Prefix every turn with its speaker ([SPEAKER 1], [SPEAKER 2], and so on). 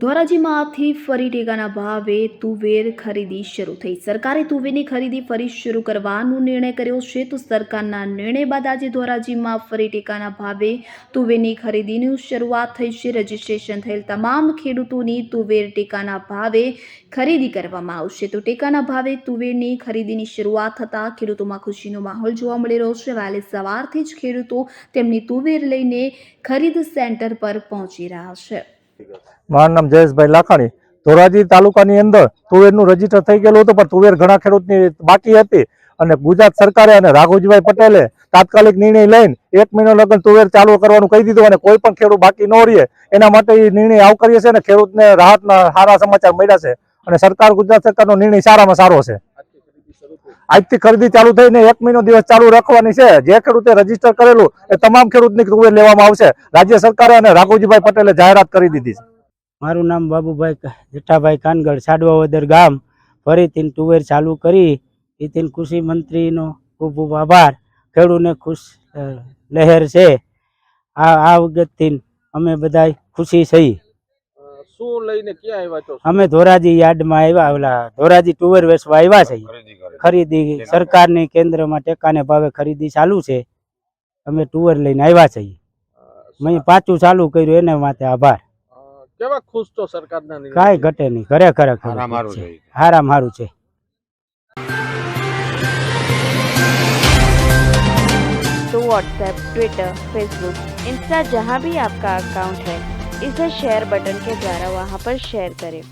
[SPEAKER 1] ધોરાજીમાંથી ફરી ટેકાના ભાવે તુવેર ખરીદી શરૂ થઈ। સરકારે તુવેરની ખરીદી ફરી શરૂ કરવાનો નિર્ણય કર્યો છે। તો સરકારના નિર્ણય બાદ આજે ધોરાજીમાં ફરી ટેકાના ભાવે તુવેરની ખરીદીની શરૂઆત થઈ છે। રજીસ્ટ્રેશન થયેલ તમામ ખેડૂતોની તુવેર ટેકાના ભાવે ખરીદી કરવામાં આવશે। તો ટેકાના ભાવે તુવેરની ખરીદીની શરૂઆત થતાં ખેડૂતોમાં ખુશીનો માહોલ જોવા મળી રહ્યો છે। વહેલી સવારથી જ ખેડૂતો તેમની તુવેર લઈને ખરીદ સેન્ટર પર પહોંચી રહ્યા છે।
[SPEAKER 2] મારું નામ જયેશભાઈ લાખાણી। ધોરાજી તાલુકાની અંદર તુવેરનું રજીસ્ટર થઈ ગયેલું હતું, પણ તુવેર ઘણા ખેડૂતની બાકી હતી અને ગુજરાત સરકારે અને રાઘુજીભાઈ પટેલે તાત્કાલિક નિર્ણય લઈને 1 મહિનો લગન તુવેર ચાલુ કરવાનું કહી દીધું અને કોઈ પણ ખેડૂત બાકી ન રહે એના માટે એ નિર્ણય આવકારીએ છે અને ખેડૂતને રાહતના સારા સમાચાર મળ્યા છે અને સરકાર ગુજરાત સરકારનો નિર્ણય સારામાં સારો છે। આજથી ખરીદી ચાલુ થઈને 1 મહિનો દિવસ ચાલુ રાખવાની છે। જે ખેડૂતે રજીસ્ટર કરેલું એ તમામ ખેડૂતની તુવેર લેવામાં આવશે। રાજ્ય સરકારે અને રાઘુજીભાઈ પટેલે જાહેરાત કરી દીધી છે।
[SPEAKER 3] મારું નામ બાબુભાઈ જેઠાભાઈ કાનગડ, સાડવાવદર ગામ। ફરીથી તુવેર ચાલુ કરી એથી કૃષિ મંત્રીનો ખૂબ ખૂબ આભાર। ખેડૂતને ખુશ લહેર છે। આ વખતથી અમે બધા ખુશી છીએ।
[SPEAKER 4] શું લઈને ક્યાં આવ્યા છો?
[SPEAKER 3] અમે ધોરાજી યાર્ડમાં આવ્યા, ઓલા ધોરાજી તુવેર વેચવા આવ્યા છીએ। ખરીદી સરકારની કેન્દ્રમાં ટેકાને ભાવે ખરીદી ચાલુ છે। અમે તુવેર લઈને આવ્યા છીએ। મેં પાછું ચાલુ કર્યું એને માટે આભાર।
[SPEAKER 4] કેવા ખુશ છો સરકારના નિર્ણય?
[SPEAKER 3] કાંઈ ઘટે નહીં, ખરેખર હારામ હારું છે।
[SPEAKER 5] तो व्हाट्सएप, ट्विटर, फेसबुक, इंस्टा जहाँ भी आपका अकाउंट है, इसे शेयर बटन के द्वारा वहाँ पर शेयर करें।